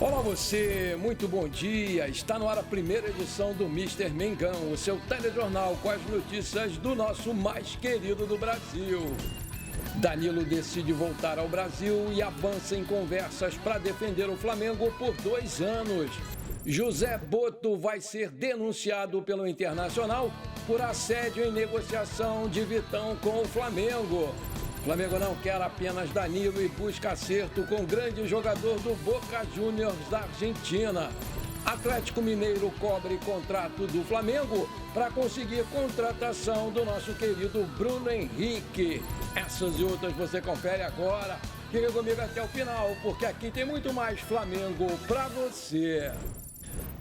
Olá você, muito bom dia. Está no ar a primeira edição do Mister Mengão, o seu telejornal com as notícias do nosso mais querido do Brasil. Danilo decide voltar ao Brasil e avança em conversas para defender o Flamengo por 2 anos. José Botto vai ser denunciado pelo Internacional por assédio em negociação de Vitão com o Flamengo. O Flamengo não quer apenas Danilo e busca acerto com o grande jogador do Boca Juniors da Argentina. Atlético Mineiro cobre contrato do Flamengo para conseguir contratação do nosso querido Bruno Henrique. Essas e outras você confere agora. Fica comigo até o final, porque aqui tem muito mais Flamengo para você.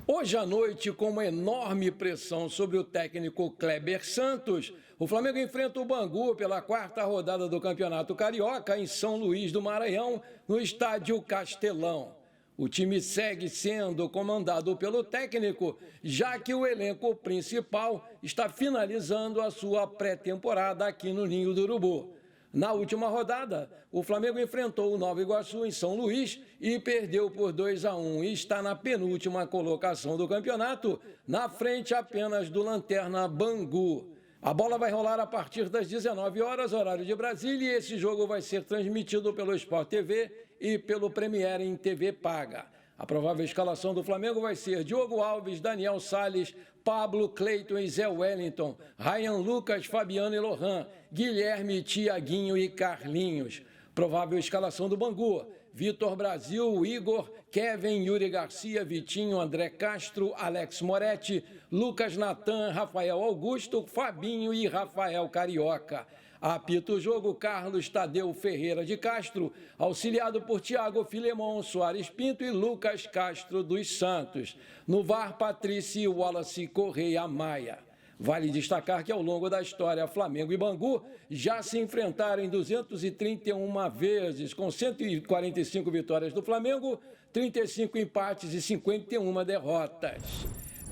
Hoje à noite, com uma enorme pressão sobre o técnico Kleber Santos, o Flamengo enfrenta o Bangu pela 4ª rodada do Campeonato Carioca em São Luís do Maranhão, no estádio Castelão. O time segue sendo comandado pelo técnico, já que o elenco principal está finalizando a sua pré-temporada aqui no Ninho do Urubu. Na última rodada, o Flamengo enfrentou o Nova Iguaçu em São Luís e perdeu por 2-1 e está na penúltima colocação do campeonato, na frente apenas do Lanterna Bangu. A bola vai rolar a partir das 19 horas, horário de Brasília, e esse jogo vai ser transmitido pelo Sport TV e pelo Premiere em TV paga. A provável escalação do Flamengo vai ser Diogo Alves, Daniel Salles, Pablo, Cleiton e Zé Wellington, Ryan Lucas, Fabiano e Lohan, Guilherme, Tiaguinho e Carlinhos. Provável escalação do Bangu: Vitor Brasil, Igor, Kevin, Yuri Garcia, Vitinho, André Castro, Alex Moretti, Lucas Natan, Rafael Augusto, Fabinho e Rafael Carioca. Apita o jogo Carlos Tadeu Ferreira de Castro, auxiliado por Thiago Filemon Soares Pinto e Lucas Castro dos Santos. No VAR, Patrícia e Wallace Correia Maia. Vale destacar que ao longo da história, Flamengo e Bangu já se enfrentaram em 231 vezes, com 145 vitórias do Flamengo, 35 empates e 51 derrotas.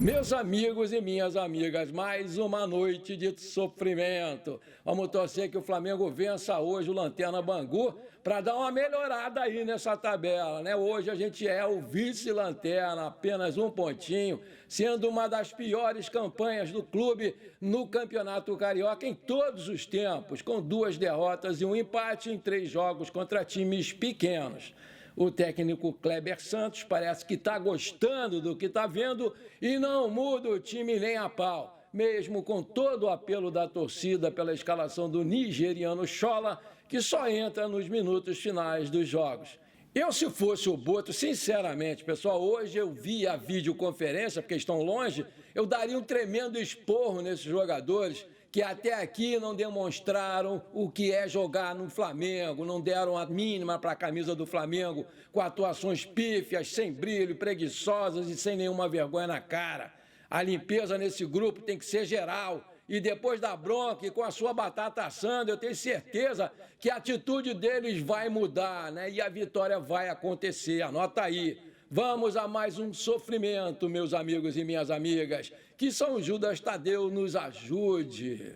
Meus amigos e minhas amigas, mais uma noite de sofrimento. Vamos torcer que o Flamengo vença hoje o Lanterna Bangu para dar uma melhorada aí nessa tabela, né? Hoje a gente é o vice-lanterna, apenas um pontinho, sendo uma das piores campanhas do clube no Campeonato Carioca em todos os tempos, com 2 derrotas e um empate em 3 jogos contra times pequenos. O técnico Kleber Santos parece que está gostando do que está vendo e não muda o time nem a pau, mesmo com todo o apelo da torcida pela escalação do nigeriano Chola, que só entra nos minutos finais dos jogos. Eu, se fosse o Botto, sinceramente, pessoal, hoje eu vi a videoconferência, porque estão longe, eu daria um tremendo esporro nesses jogadores que até aqui não demonstraram o que é jogar no Flamengo, não deram a mínima para a camisa do Flamengo, com atuações pífias, sem brilho, preguiçosas e sem nenhuma vergonha na cara. A limpeza nesse grupo tem que ser geral. E depois da bronca e com a sua batata assando, eu tenho certeza que a atitude deles vai mudar, né? E a vitória vai acontecer. Anota aí. Vamos a mais um sofrimento, meus amigos e minhas amigas. Que São Judas Tadeu nos ajude.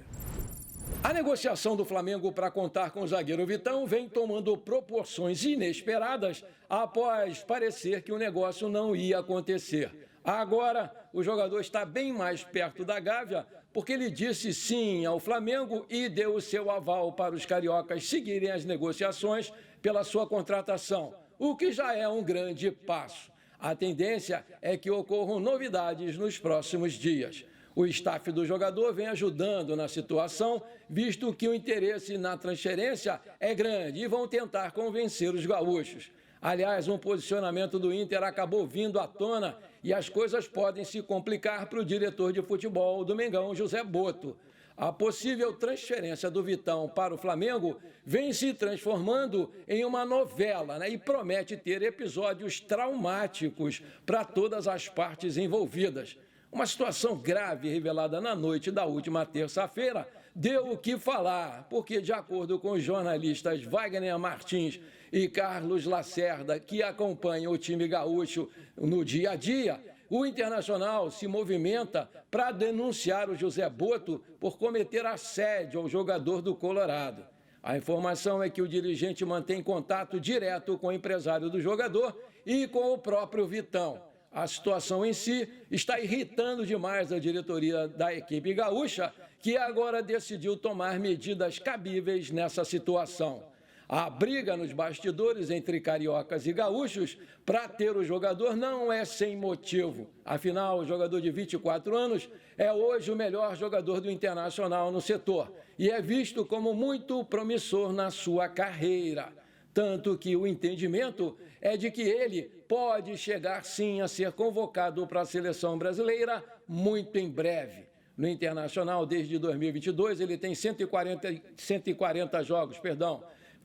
A negociação do Flamengo para contar com o zagueiro Vitão vem tomando proporções inesperadas após parecer que o negócio não ia acontecer. Agora, o jogador está bem mais perto da Gávea porque ele disse sim ao Flamengo e deu o seu aval para os cariocas seguirem as negociações pela sua contratação, o que já é um grande passo. A tendência é que ocorram novidades nos próximos dias. O staff do jogador vem ajudando na situação, visto que o interesse na transferência é grande e vão tentar convencer os gaúchos. Aliás, um posicionamento do Inter acabou vindo à tona e as coisas podem se complicar para o diretor de futebol do Mengão, José Botto. A possível transferência do Vitão para o Flamengo vem se transformando em uma novela, né? E promete ter episódios traumáticos para todas as partes envolvidas. Uma situação grave revelada na noite da última terça-feira deu o que falar, porque, de acordo com os jornalistas Wagner Martins e Carlos Lacerda, que acompanham o time gaúcho no dia a dia, o Internacional se movimenta para denunciar o José Botto por cometer assédio ao jogador do Colorado. A informação é que o dirigente mantém contato direto com o empresário do jogador e com o próprio Vitão. A situação em si está irritando demais a diretoria da equipe gaúcha, que agora decidiu tomar medidas cabíveis nessa situação. A briga nos bastidores entre cariocas e gaúchos para ter o jogador não é sem motivo. Afinal, o jogador de 24 anos é hoje o melhor jogador do Internacional no setor e é visto como muito promissor na sua carreira. Tanto que o entendimento é de que ele pode chegar sim a ser convocado para a seleção brasileira muito em breve. No Internacional, desde 2022, ele tem 140 jogos,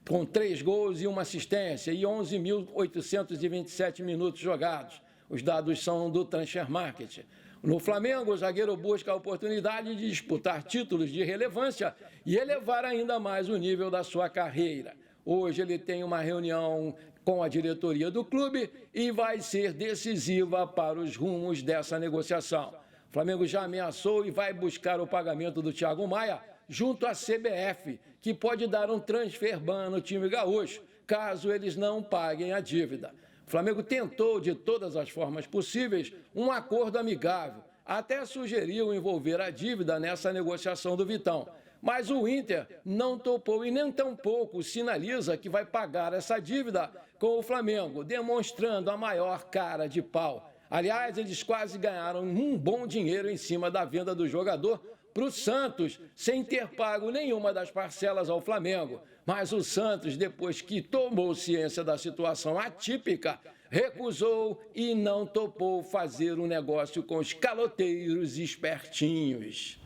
com 3 gols e 1 assistência e 11.827 minutos jogados. Os dados são do Transfer Market. No Flamengo, o zagueiro busca a oportunidade de disputar títulos de relevância e elevar ainda mais o nível da sua carreira. Hoje ele tem uma reunião com a diretoria do clube e vai ser decisiva para os rumos dessa negociação. O Flamengo já ameaçou e vai buscar o pagamento do Thiago Maia junto à CBF, que pode dar um transfer ban no time gaúcho, caso eles não paguem a dívida. O Flamengo tentou, de todas as formas possíveis, um acordo amigável, até sugeriu envolver a dívida nessa negociação do Vitão. Mas o Inter não topou e nem tampouco sinaliza que vai pagar essa dívida com o Flamengo, demonstrando a maior cara de pau. Aliás, eles quase ganharam um bom dinheiro em cima da venda do jogador para o Santos, sem ter pago nenhuma das parcelas ao Flamengo. Mas o Santos, depois que tomou ciência da situação atípica, recusou e não topou fazer um negócio com os caloteiros espertinhos.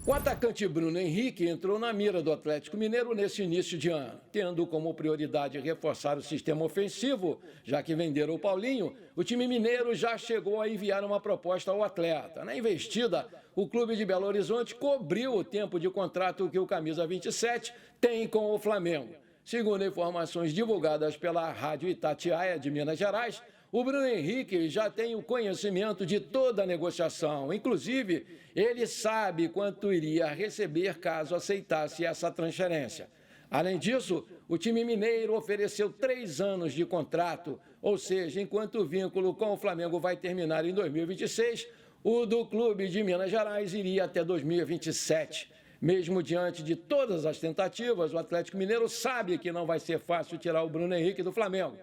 O atacante Bruno Henrique entrou na mira do Atlético Mineiro nesse início de ano, tendo como prioridade reforçar o sistema ofensivo, já que venderam o Paulinho. O time mineiro já chegou a enviar uma proposta ao atleta. Na investida, o clube de Belo Horizonte cobriu o tempo de contrato que o camisa 27 tem com o Flamengo. Segundo informações divulgadas pela Rádio Itatiaia de Minas Gerais, o Bruno Henrique já tem o conhecimento de toda a negociação. Inclusive, ele sabe quanto iria receber caso aceitasse essa transferência. Além disso, o time mineiro ofereceu 3 anos de contrato, ou seja, enquanto o vínculo com o Flamengo vai terminar em 2026, o do clube de Minas Gerais iria até 2027. Mesmo diante de todas as tentativas, o Atlético Mineiro sabe que não vai ser fácil tirar o Bruno Henrique do Flamengo.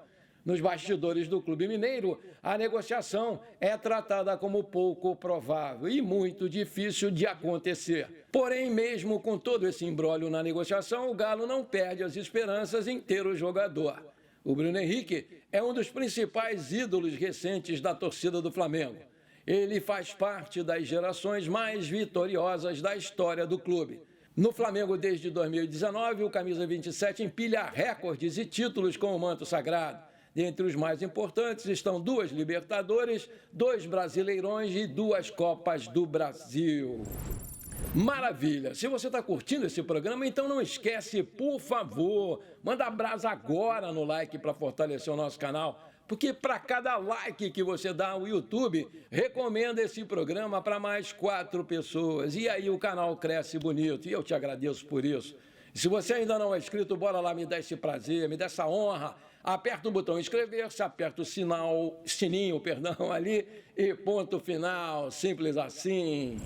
Nos bastidores do clube mineiro, a negociação é tratada como pouco provável e muito difícil de acontecer. Porém, mesmo com todo esse imbróglio na negociação, o Galo não perde as esperanças em ter o jogador. O Bruno Henrique é um dos principais ídolos recentes da torcida do Flamengo. Ele faz parte das gerações mais vitoriosas da história do clube. No Flamengo, desde 2019, o camisa 27 empilha recordes e títulos com o manto sagrado. Dentre os mais importantes estão 2 Libertadores, 2 Brasileirões e 2 Copas do Brasil. Maravilha! Se você está curtindo esse programa, então não esquece, por favor, manda brasa agora no like para fortalecer o nosso canal, porque para cada like que você dá, o YouTube recomenda esse programa para mais 4 pessoas. E aí o canal cresce bonito e eu te agradeço por isso. E se você ainda não é inscrito, bora lá, me dá esse prazer, me dá essa honra. Aperta o botão inscrever-se, aperta o sininho ali e ponto final, simples assim.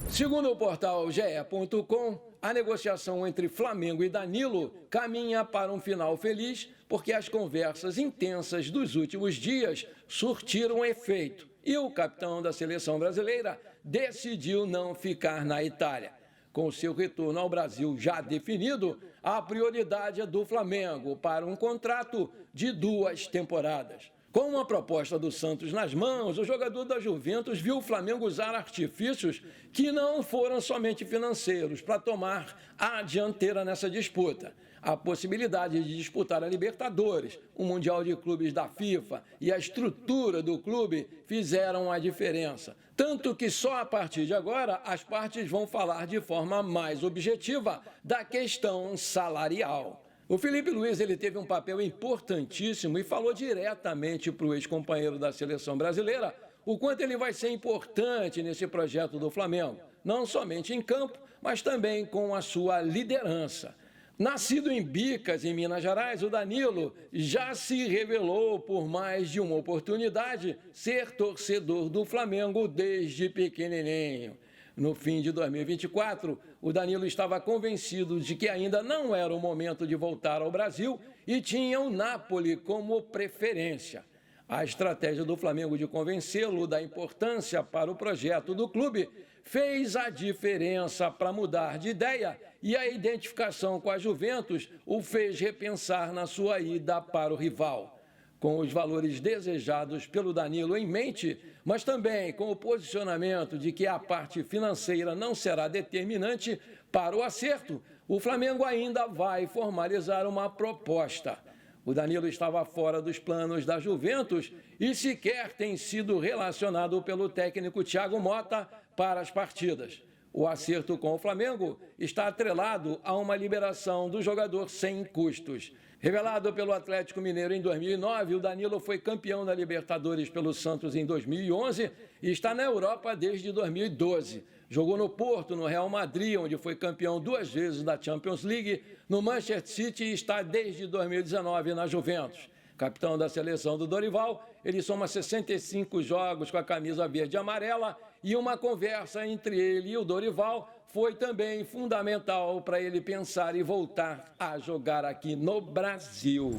Segundo o portal ge.com, a negociação entre Flamengo e Danilo caminha para um final feliz porque as conversas intensas dos últimos dias surtiram efeito e o capitão da seleção brasileira decidiu não ficar na Itália. Com seu retorno ao Brasil já definido, a prioridade é do Flamengo para um contrato de 2 temporadas. Com uma proposta do Santos nas mãos, o jogador da Juventus viu o Flamengo usar artifícios que não foram somente financeiros para tomar a dianteira nessa disputa. A possibilidade de disputar a Libertadores, o Mundial de Clubes da FIFA e a estrutura do clube fizeram a diferença. Tanto que só a partir de agora as partes vão falar de forma mais objetiva da questão salarial. O Felipe Luiz ele teve um papel importantíssimo e falou diretamente para o ex-companheiro da seleção brasileira o quanto ele vai ser importante nesse projeto do Flamengo, não somente em campo, mas também com a sua liderança. Nascido em Bicas, em Minas Gerais, o Danilo já se revelou por mais de uma oportunidade ser torcedor do Flamengo desde pequenininho. No fim de 2024, o Danilo estava convencido de que ainda não era o momento de voltar ao Brasil e tinha o Napoli como preferência. A estratégia do Flamengo de convencê-lo da importância para o projeto do clube fez a diferença para mudar de ideia e a identificação com a Juventus o fez repensar na sua ida para o rival. Com os valores desejados pelo Danilo em mente, mas também com o posicionamento de que a parte financeira não será determinante para o acerto, o Flamengo ainda vai formalizar uma proposta. O Danilo estava fora dos planos da Juventus e sequer tem sido relacionado pelo técnico Thiago Motta para as partidas. O acerto com o Flamengo está atrelado a uma liberação do jogador sem custos. Revelado pelo Atlético Mineiro em 2009, o Danilo foi campeão da Libertadores pelo Santos em 2011 e está na Europa desde 2012. Jogou no Porto, no Real Madrid, onde foi campeão 2 vezes da Champions League, no Manchester City e está desde 2019 na Juventus. Capitão da seleção do Dorival, ele soma 65 jogos com a camisa verde e amarela e uma conversa entre ele e o Dorival foi também fundamental para ele pensar e voltar a jogar aqui no Brasil.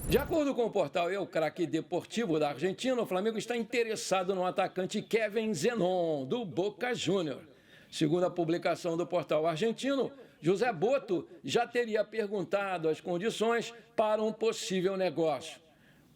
De acordo com o portal El Craque Deportivo da Argentina, o Flamengo está interessado no atacante Kevin Zenon, do Boca Juniors. Segundo a publicação do portal argentino, José Boto já teria perguntado as condições para um possível negócio.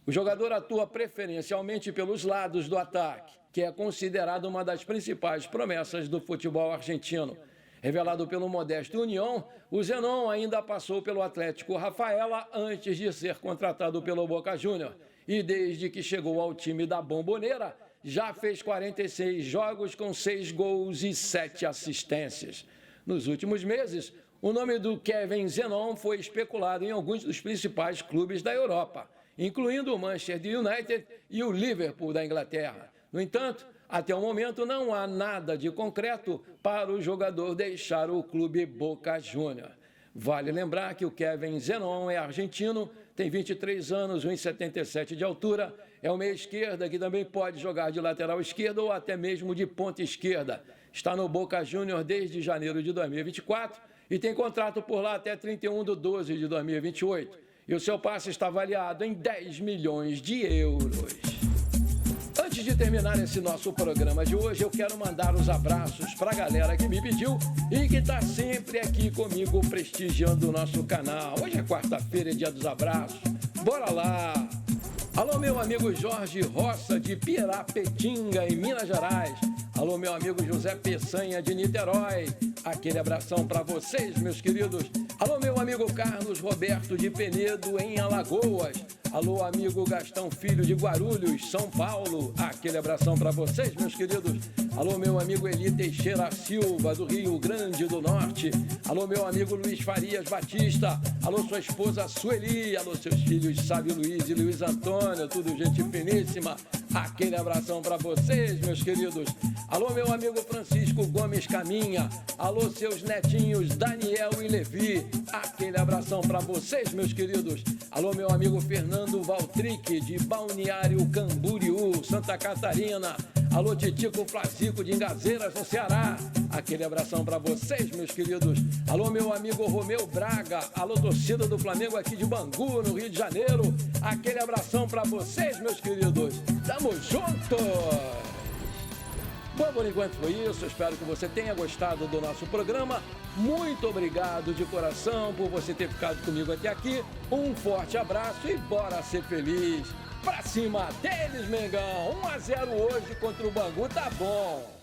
O jogador atua preferencialmente pelos lados do ataque, que é considerado uma das principais promessas do futebol argentino. Revelado pelo Modesto União, o Zenon ainda passou pelo Atlético Rafaela antes de ser contratado pelo Boca Juniors. E desde que chegou ao time da Bombonera, já fez 46 jogos com 6 gols e 7 assistências. Nos últimos meses, o nome do Kevin Zenon foi especulado em alguns dos principais clubes da Europa, incluindo o Manchester United e o Liverpool da Inglaterra. No entanto, até o momento não há nada de concreto para o jogador deixar o clube Boca Juniors. Vale lembrar que o Kevin Zenon é argentino, tem 23 anos, 1,77 de altura, é uma meia-esquerda que também pode jogar de lateral esquerda ou até mesmo de ponta esquerda. Está no Boca Juniors desde janeiro de 2024 e tem contrato por lá até 31/12 de 2028. E o seu passe está avaliado em 10 milhões de euros. Antes de terminar esse nosso programa de hoje, eu quero mandar os abraços para a galera que me pediu e que está sempre aqui comigo prestigiando o nosso canal. Hoje é quarta-feira, é dia dos abraços. Bora lá! Alô, meu amigo Jorge Roça, de Pirapetinga, em Minas Gerais. Alô, meu amigo José Peçanha, de Niterói. Aquele abração para vocês, meus queridos. Alô, meu amigo Carlos Roberto, de Penedo, em Alagoas. Alô, amigo Gastão Filho, de Guarulhos, São Paulo. Aquele abração para vocês, meus queridos. Alô, meu amigo Eli Teixeira Silva, do Rio Grande do Norte. Alô, meu amigo Luiz Farias Batista. Alô, sua esposa Sueli. Alô, seus filhos Sábio Luiz e Luiz Antônio. Tudo gente finíssima. Aquele abração para vocês, meus queridos. Alô, meu amigo Francisco Gomes Caminha. Alô, seus netinhos Daniel e Levi. Aquele abração para vocês, meus queridos. Alô, meu amigo Fernando Valtric, de Balneário Camboriú, Santa Catarina. Alô, Titico Flazico, de Engazeiras, no Ceará. Aquele abração para vocês, meus queridos. Alô, meu amigo Romeu Braga. Alô, torcida do Flamengo aqui de Bangu, no Rio de Janeiro. Aquele abração para vocês, meus queridos. Tamo junto! Bom, por enquanto foi isso. Eu espero que você tenha gostado do nosso programa. Muito obrigado de coração por você ter ficado comigo até aqui. Um forte abraço e bora ser feliz. Pra cima deles, Mengão. 1-0 hoje contra o Bangu, tá bom.